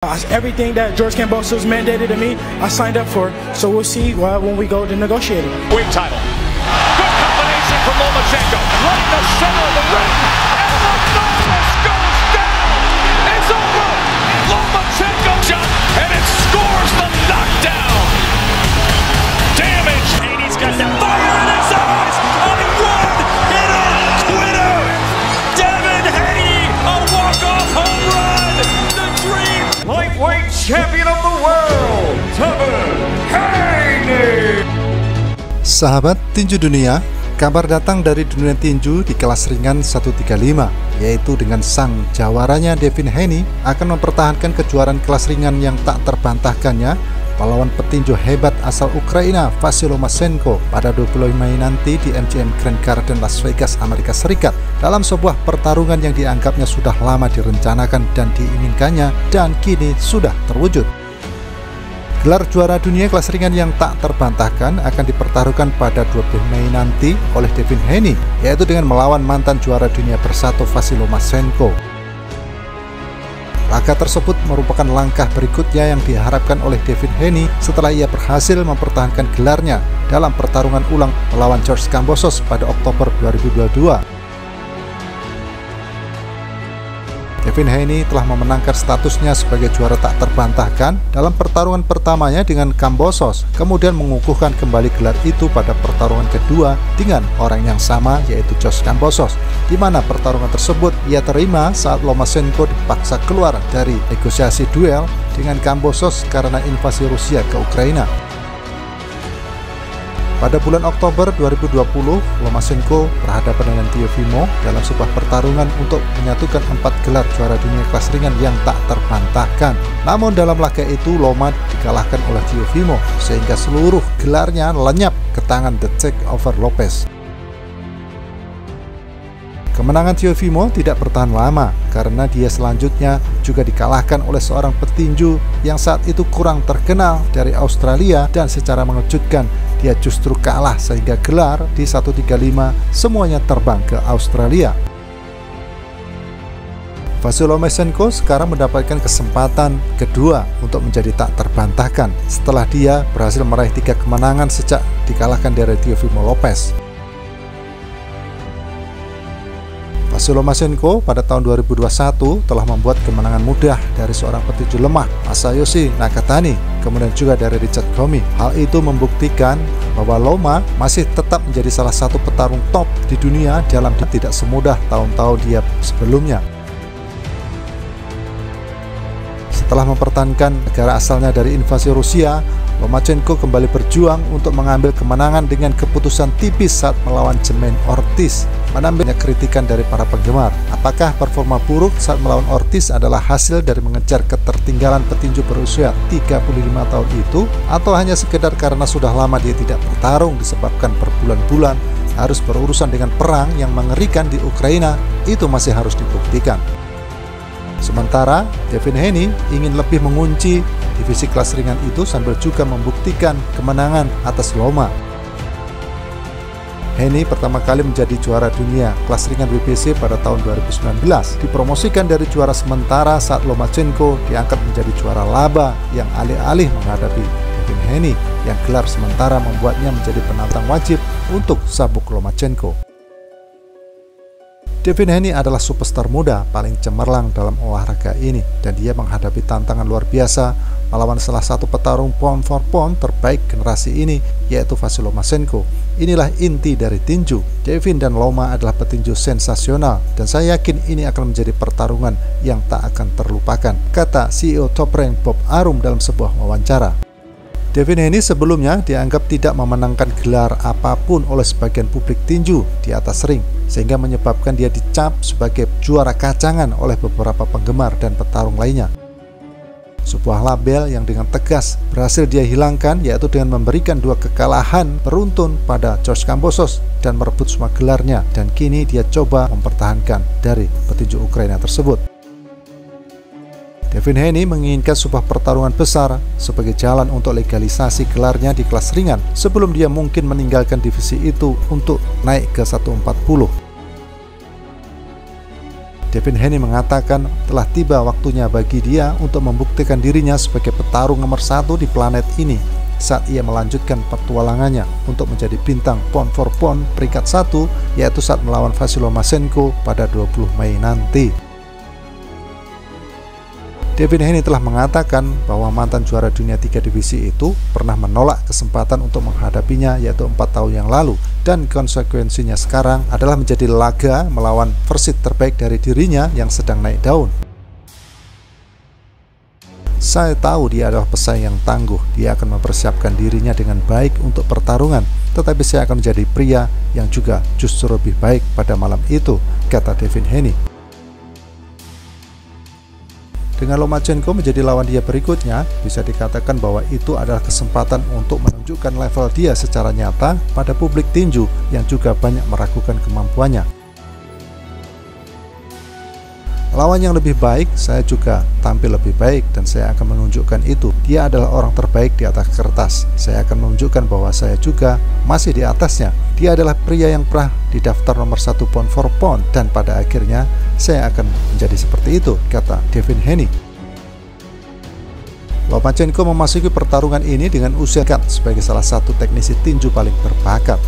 Everything that George Kambosos mandated to me, I signed up for. So we'll see when we go to negotiate it. Win title. Good combination from Lomachenko. Right in the center of the ring. And Lomachenko goes down. It's over. Lomachenko shot, and it scores the knockdown. Damage. Haney's got that fire in his eyes. A one-hitter quitter. Devin Haney, a walk-off home run. The dream. Lightweight champion of the world, Devin Haney. Sahabat tinju dunia, kabar datang dari dunia tinju di kelas ringan 135, yaitu dengan sang jawaranya Devin Haney akan mempertahankan kejuaraan kelas ringan yang tak terbantahkannya melawan petinju hebat asal Ukraina Vasyl Lomachenko pada 25 Mei nanti di MGM Grand Garden Las Vegas, Amerika Serikat, dalam sebuah pertarungan yang dianggapnya sudah lama direncanakan dan diinginkannya dan kini sudah terwujud. Gelar juara dunia kelas ringan yang tak terbantahkan akan dipertaruhkan pada 20 Mei nanti oleh Devin Haney, yaitu dengan melawan mantan juara dunia bersatu Vasyl Lomachenko. Laga tersebut merupakan langkah berikutnya yang diharapkan oleh Devin Haney setelah ia berhasil mempertahankan gelarnya dalam pertarungan ulang melawan George Kambosos pada Oktober 2022. Devin Haney telah memenangkan statusnya sebagai juara tak terbantahkan dalam pertarungan pertamanya dengan Kambosos, kemudian mengukuhkan kembali gelar itu pada pertarungan kedua dengan orang yang sama, yaitu George Kambosos, di mana pertarungan tersebut ia terima saat Lomachenko dipaksa keluar dari negosiasi duel dengan Kambosos karena invasi Rusia ke Ukraina. Pada bulan Oktober 2020, Lomachenko berhadapan dengan Teofimo dalam sebuah pertarungan untuk menyatukan 4 gelar juara dunia kelas ringan yang tak terbantahkan. Namun dalam laga itu Loma dikalahkan oleh Teofimo sehingga seluruh gelarnya lenyap ke tangan The Takeover Lopez. Kemenangan Teofimo tidak bertahan lama karena dia selanjutnya juga dikalahkan oleh seorang petinju yang saat itu kurang terkenal dari Australia, dan secara mengejutkan dia justru kalah sehingga gelar di 135 semuanya terbang ke Australia. Vasyl Lomachenko sekarang mendapatkan kesempatan kedua untuk menjadi tak terbantahkan setelah dia berhasil meraih 3 kemenangan sejak dikalahkan dari Teofimo Lopez. Vasyl Lomachenko pada tahun 2021 telah membuat kemenangan mudah dari seorang petinju lemah Masayoshi Nakatani, kemudian juga dari Richard Commey. Hal itu membuktikan bahwa Loma masih tetap menjadi salah satu petarung top di dunia dalam tidak semudah tahun-tahun dia sebelumnya. Setelah mempertahankan negara asalnya dari invasi Rusia, Lomachenko kembali berjuang untuk mengambil kemenangan dengan keputusan tipis saat melawan Jemaine Ortiz. Menambahnya kritikan dari para penggemar. Apakah performa buruk saat melawan Ortiz adalah hasil dari mengejar ketertinggalan petinju berusia 35 tahun itu, atau hanya sekedar karena sudah lama dia tidak bertarung disebabkan berbulan-bulan harus berurusan dengan perang yang mengerikan di Ukraina? Itu masih harus dibuktikan. Sementara Devin Haney ingin lebih mengunci divisi kelas ringan itu sambil juga membuktikan kemenangan atas Loma. Haney pertama kali menjadi juara dunia kelas ringan WBC pada tahun 2019, dipromosikan dari juara sementara saat Lomachenko diangkat menjadi juara laba yang alih-alih menghadapi Devin Haney yang gelar sementara membuatnya menjadi penantang wajib untuk sabuk Lomachenko. Devin Haney adalah superstar muda paling cemerlang dalam olahraga ini, dan dia menghadapi tantangan luar biasa melawan salah satu petarung pound for pound terbaik generasi ini, yaitu Vasyl Lomachenko. Inilah inti dari tinju. Devin dan Loma adalah petinju sensasional, dan saya yakin ini akan menjadi pertarungan yang tak akan terlupakan, kata CEO Top Rank Bob Arum dalam sebuah wawancara. Devin Haney sebelumnya dianggap tidak memenangkan gelar apapun oleh sebagian publik tinju di atas ring, sehingga menyebabkan dia dicap sebagai juara kacangan oleh beberapa penggemar dan petarung lainnya. Sebuah label yang dengan tegas berhasil dia hilangkan, yaitu dengan memberikan 2 kekalahan beruntun pada George Kambosos dan merebut semua gelarnya, dan kini dia coba mempertahankan dari petinju Ukraina tersebut. Devin Haney menginginkan sebuah pertarungan besar sebagai jalan untuk legalisasi gelarnya di kelas ringan sebelum dia mungkin meninggalkan divisi itu untuk naik ke 140. Devin Haney mengatakan telah tiba waktunya bagi dia untuk membuktikan dirinya sebagai petarung nomor 1 di planet ini saat ia melanjutkan petualangannya untuk menjadi bintang pound for pound peringkat 1, yaitu saat melawan Vasily Lomachenko pada 20 Mei nanti. Devin Haney telah mengatakan bahwa mantan juara dunia 3 divisi itu pernah menolak kesempatan untuk menghadapinya yaitu 4 tahun yang lalu, dan konsekuensinya sekarang adalah menjadi laga melawan versi terbaik dari dirinya yang sedang naik daun. Saya tahu dia adalah pesaing yang tangguh, dia akan mempersiapkan dirinya dengan baik untuk pertarungan, tetapi saya akan menjadi pria yang juga justru lebih baik pada malam itu, kata Devin Haney. Dengan Lomachenko menjadi lawan dia berikutnya, bisa dikatakan bahwa itu adalah kesempatan untuk menunjukkan level dia secara nyata pada publik tinju yang juga banyak meragukan kemampuannya. Lawan yang lebih baik, saya juga tampil lebih baik dan saya akan menunjukkan itu. Dia adalah orang terbaik di atas kertas. Saya akan menunjukkan bahwa saya juga masih di atasnya. Dia adalah pria yang pernah di daftar nomor 1 pound for pound dan pada akhirnya saya akan menjadi seperti itu, kata Devin Haney. Lomachenko memasuki pertarungan ini dengan usia dekat sebagai salah satu teknisi tinju paling berbakat.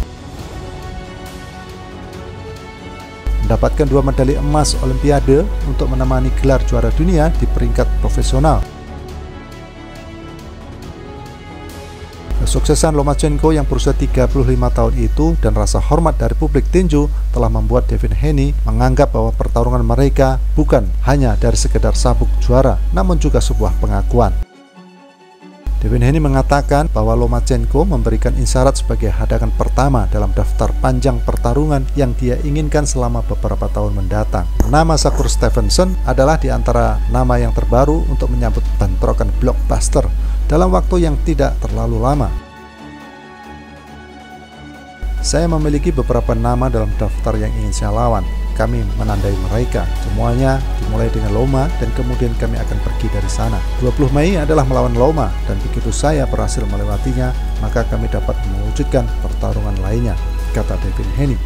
Mendapatkan 2 medali emas Olimpiade untuk menemani gelar juara dunia di peringkat profesional. Kesuksesan Lomachenko yang berusia 35 tahun itu dan rasa hormat dari publik tinju telah membuat Devin Haney menganggap bahwa pertarungan mereka bukan hanya dari sekedar sabuk juara, namun juga sebuah pengakuan. Devin Haney mengatakan bahwa Lomachenko memberikan isyarat sebagai hadapan pertama dalam daftar panjang pertarungan yang dia inginkan selama beberapa tahun mendatang. Nama Shakur Stevenson adalah di antara nama yang terbaru untuk menyambut bentrokan blockbuster dalam waktu yang tidak terlalu lama. Saya memiliki beberapa nama dalam daftar yang ingin saya lawan. Kami menandai mereka. Semuanya dimulai dengan Loma dan kemudian kami akan pergi dari sana. 20 Mei adalah melawan Loma dan begitu saya berhasil melewatinya, maka kami dapat mewujudkan pertarungan lainnya, kata Devin Haney.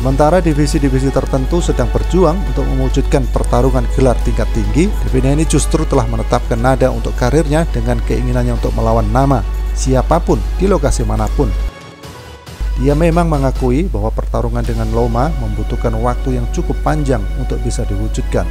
Sementara divisi-divisi tertentu sedang berjuang untuk mewujudkan pertarungan gelar tingkat tinggi, Devin Haney justru telah menetapkan nada untuk karirnya dengan keinginannya untuk melawan nama siapapun di lokasi manapun. Dia memang mengakui bahwa pertarungan dengan Loma membutuhkan waktu yang cukup panjang untuk bisa diwujudkan.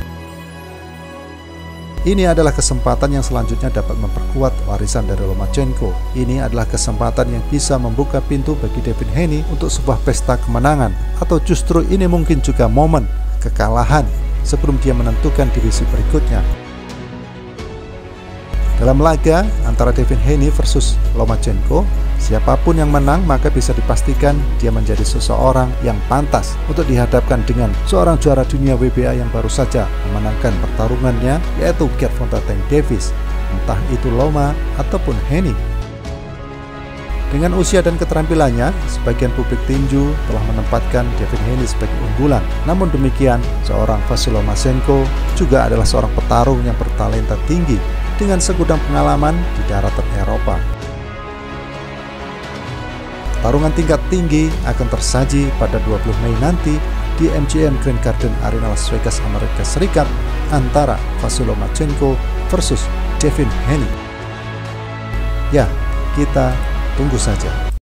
Ini adalah kesempatan yang selanjutnya dapat memperkuat warisan dari Lomachenko. Ini adalah kesempatan yang bisa membuka pintu bagi Devin Haney untuk sebuah pesta kemenangan, atau justru ini mungkin juga momen kekalahan sebelum dia menentukan divisi berikutnya. Dalam laga antara Devin Haney versus Lomachenko, siapapun yang menang maka bisa dipastikan dia menjadi seseorang yang pantas untuk dihadapkan dengan seorang juara dunia WBA yang baru saja memenangkan pertarungannya, yaitu Gervonta Tank Davis, entah itu Loma ataupun Haney. Dengan usia dan keterampilannya, sebagian publik tinju telah menempatkan Devin Haney sebagai unggulan. Namun demikian, seorang Vasily Lomachenko juga adalah seorang petarung yang bertalenta tinggi dengan segudang pengalaman di daratan Eropa. Pertarungan tingkat tinggi akan tersaji pada 20 Mei nanti di MGM Grand Garden Arena Las Vegas, Amerika Serikat, antara Vasily Lomachenko versus Devin Haney. Ya, kita tunggu saja.